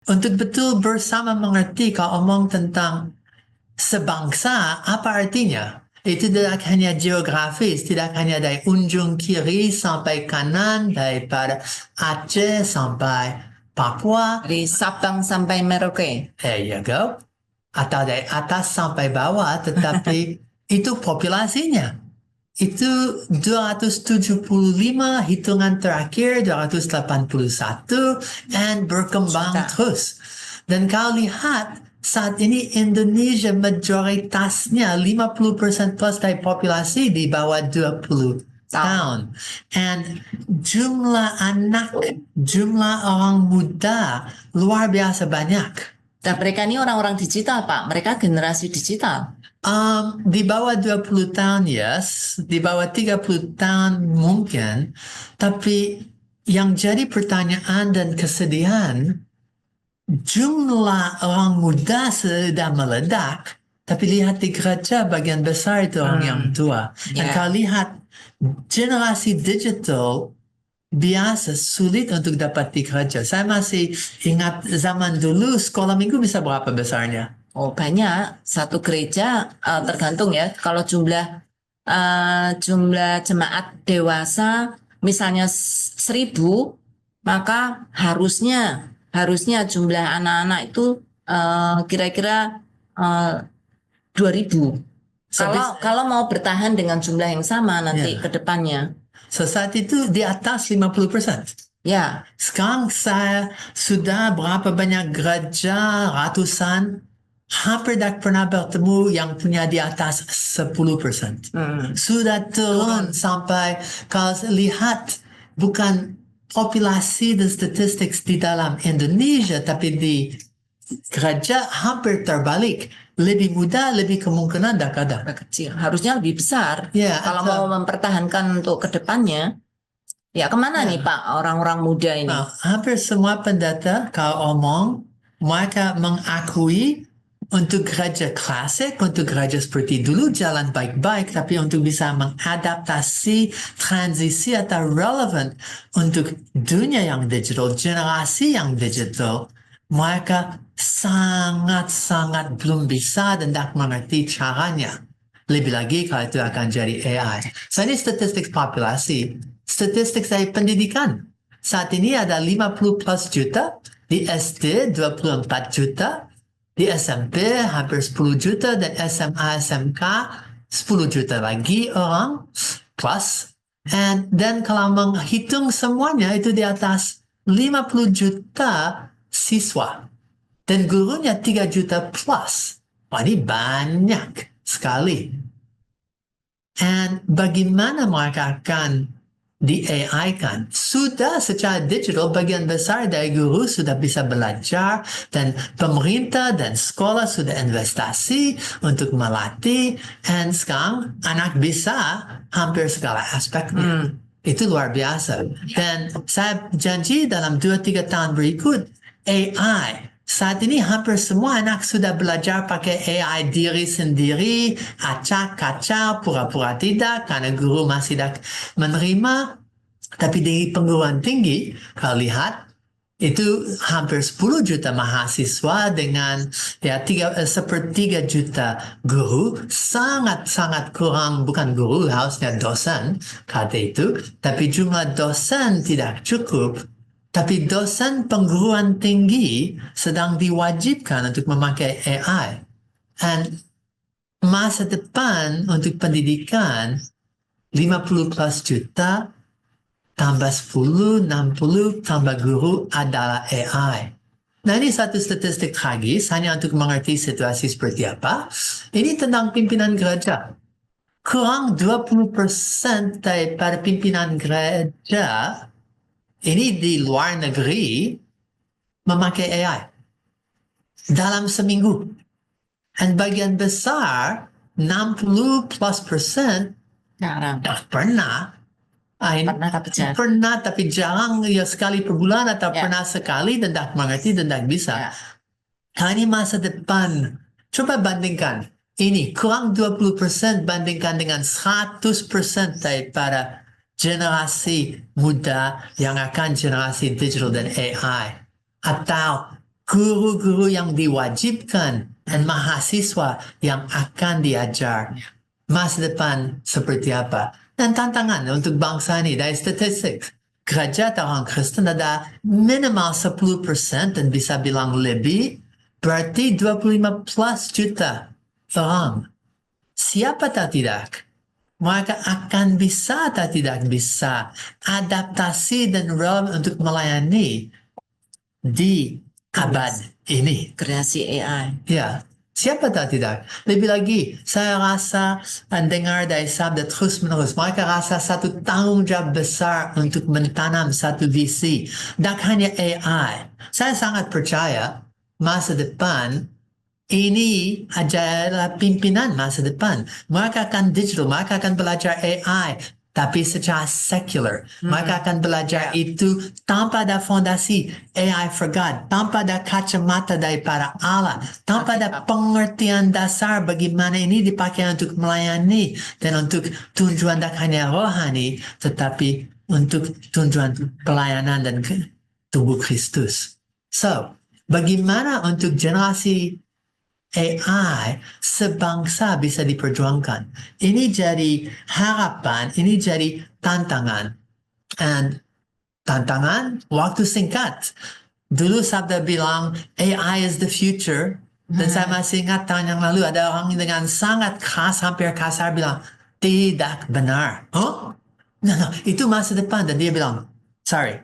untuk betul bersama mengerti kalau omong tentang sebangsa, apa artinya? Itu tidak hanya geografis, tidak hanya dari ujung kiri sampai kanan, daripada Aceh sampai Papua. Dari Sabang sampai Merauke. There you go. Atau dari atas sampai bawah, tetapi itu populasinya. Itu 275 hitungan terakhir, 281, dan berkembang Juta. terus. Dan kau lihat, saat ini Indonesia majoritasnya 50% plus dari populasi di bawah 20 tahun. And jumlah anak, jumlah orang muda luar biasa banyak. Dan mereka ini orang-orang digital, Pak. Mereka generasi digital. Di bawah 20 tahun, yes. Di bawah 30 tahun mungkin. Tapi yang jadi pertanyaan dan kesedihan, jumlah orang muda sudah meledak, tapi lihat di gereja bagian besar itu orang yang tua. Dan kalau lihat generasi digital biasa sulit untuk dapat di gereja. Saya masih ingat zaman dulu sekolah minggu bisa berapa besarnya? Oh, banyak. Satu gereja tergantung ya. Kalau jumlah jemaat dewasa misalnya 1.000, maka harusnya jumlah anak-anak itu kira-kira 2.000. Kalau mau bertahan dengan jumlah yang sama nanti ke depannya. Saat itu di atas 50%. Ya. Sekarang saya sudah berapa banyak gereja, ratusan, hampir tak pernah bertemu yang punya di atas 10%. Sudah turun sampai, kalau lihat, bukan populasi dan statistik di dalam Indonesia, tapi di gereja hampir terbalik. Lebih muda, lebih kemungkinan dah kadang. Kecil. Harusnya lebih besar. Ya, kalau mau mempertahankan untuk kedepannya, ya kemana nih Pak orang-orang muda ini? Hampir semua pendeta kalau omong, mereka mengakui untuk gereja klasik, untuk gereja seperti dulu jalan baik-baik, tapi untuk bisa mengadaptasi transisi atau relevan untuk dunia yang digital, generasi yang digital, mereka sangat-sangat belum bisa dan tak mengerti caranya. Lebih lagi kalau itu akan jadi AI. So ini statistik populasi, statistik dari pendidikan. Saat ini ada 50 plus juta, di SD 24 juta, di SMP hampir 10 juta, dan SMA, SMK 10 juta lagi orang plus. Dan kalau menghitung semuanya itu di atas 50 juta siswa. Dan gurunya 3 juta plus. Wah, ini banyak sekali. And bagaimana mereka akan di AI kan? Sudah secara digital, bagian besar dari guru sudah bisa belajar, dan pemerintah dan sekolah sudah investasi untuk melatih, and sekarang anak bisa hampir segala aspeknya. Itu luar biasa. Dan saya janji dalam 2-3 tahun berikut, AI, saat ini hampir semua anak sudah belajar pakai AI diri sendiri, acak-kacau, pura-pura tidak, karena guru masih tidak menerima. Tapi di perguruan tinggi, kalau lihat, itu hampir 10 juta mahasiswa dengan sepertiga juta guru, sangat-sangat kurang, bukan guru, harusnya dosen, kata itu, tapi jumlah dosen tidak cukup. Tapi dosen perguruan tinggi sedang diwajibkan untuk memakai AI. Dan masa depan untuk pendidikan 50 plus juta tambah 10, 60 tambah guru adalah AI. Nah, ini satu statistik tragis hanya untuk mengerti situasi seperti apa. Ini tentang pimpinan gereja. Kurang 20% daripada pimpinan gereja ini di luar negeri memakai AI dalam seminggu. Dan bagian besar, 60 plus persen, pernah tapi jarang, ya sekali per bulan atau pernah sekali dan tak mengerti dan tak bisa. Kali ini masa depan, coba bandingkan. Ini kurang 20% bandingkan dengan 100% daripada generasi muda yang akan generasi digital dan AI. Atau guru-guru yang diwajibkan, dan mahasiswa yang akan diajar. Masa depan seperti apa? Dan tantangan untuk bangsa ini dari statistik. Gereja orang Kristen ada minimal 10% dan bisa bilang lebih, berarti 25 plus juta orang. Siapa tak tidak? Mereka akan bisa atau tidak bisa adaptasi dan relevan untuk melayani di abad ini. Kreasi AI. Ya, siapa tak tidak? Lebih lagi, saya rasa dengar dari sabda terus menerus, mereka rasa satu tanggung jawab besar untuk mentanam satu visi. Dan hanya AI. Saya sangat percaya masa depan ini adalah pimpinan masa depan. Mereka akan digital, mereka akan belajar AI, tapi secara secular. Mereka akan belajar itu tanpa ada fondasi AI for God, tanpa ada kacamata daripada Allah, tanpa ada pengertian dasar bagaimana ini dipakai untuk melayani dan untuk tujuan tak hanya rohani, tetapi untuk tujuan pelayanan dan tubuh Kristus. So, bagaimana untuk generasi AI sebangsa bisa diperjuangkan? Ini jadi harapan, ini jadi tantangan. And tantangan waktu singkat. Dulu sabda bilang AI is the future. Dan saya masih ingat tahun yang lalu ada orang dengan sangat keras, hampir kasar bilang, tidak benar. Oh? No, itu masa depan. Dan dia bilang, sorry,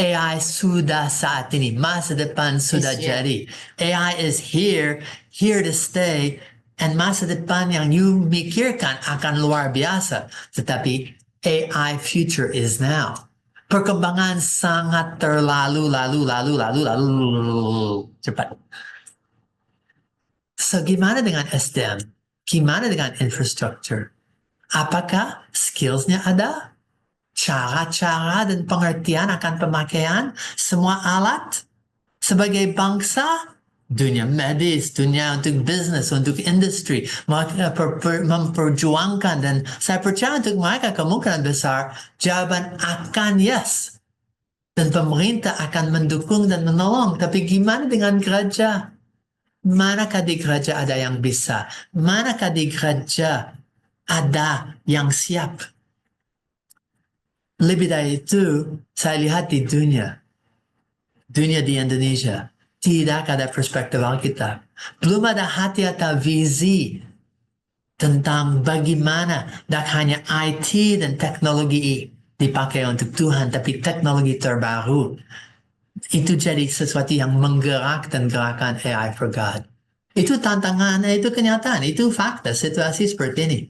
AI sudah saat ini. Masa depan sudah jadi. AI is here to stay. And masa depan yang you mikirkan akan luar biasa. Tetapi AI future is now. Perkembangan sangat lalu cepat. So, gimana dengan SDM? Gimana dengan infrastructure? Apakah skillsnya ada? Cara-cara dan pengertian akan pemakaian semua alat sebagai bangsa, dunia medis, dunia untuk bisnis, untuk industri, mereka memperjuangkan, dan saya percaya untuk mereka kemungkinan besar jawaban akan yes. Dan pemerintah akan mendukung dan menolong. Tapi gimana dengan gereja? Manakah di gereja ada yang bisa? Manakah di gereja ada yang siap? Lebih dari itu, saya lihat di dunia di Indonesia, tidak ada perspektif Alkitab. Belum ada hati atau visi tentang bagaimana tak hanya IT dan teknologi dipakai untuk Tuhan, tapi teknologi terbaru. Itu jadi sesuatu yang menggerak dan gerakan AI for God. Itu tantangan, itu kenyataan, itu fakta situasi seperti ini.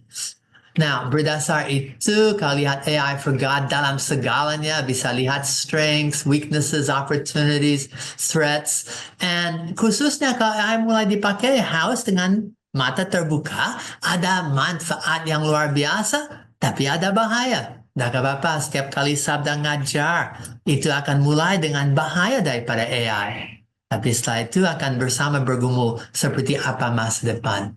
Nah, berdasar itu, kalau lihat AI for God dalam segalanya, bisa lihat strengths, weaknesses, opportunities, threats, and khususnya kalau AI mulai dipakai harus dengan mata terbuka, ada manfaat yang luar biasa, tapi ada bahaya. Tak apa-apa, setiap kali sabda ngajar, itu akan mulai dengan bahaya daripada AI. Tapi setelah itu akan bersama bergumul seperti apa masa depan.